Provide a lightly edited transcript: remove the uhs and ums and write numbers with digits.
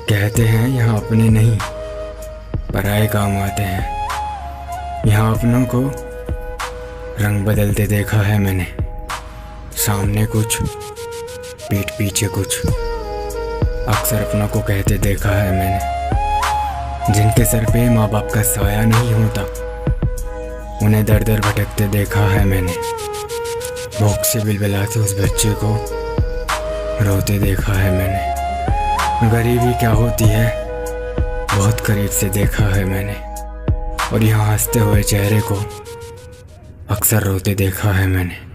कहते हैं यहाँ अपने नहीं पराए काम आते हैं। यहाँ अपनों को रंग बदलते देखा है मैंने, सामने कुछ पीठ पीछे कुछ। अक्सर अपनों को कहते देखा है मैंने, जिनके सर पे माँ बाप का साया नहीं होता, उन्हें दर दर भटकते देखा है मैंने। भूख से बिलबिलाते उस बच्चे को रोते देखा है मैंने। गरीबी क्या होती है बहुत करीब से देखा है मैंने, और यहाँ हंसते हुए चेहरे को अक्सर रोते देखा है मैंने।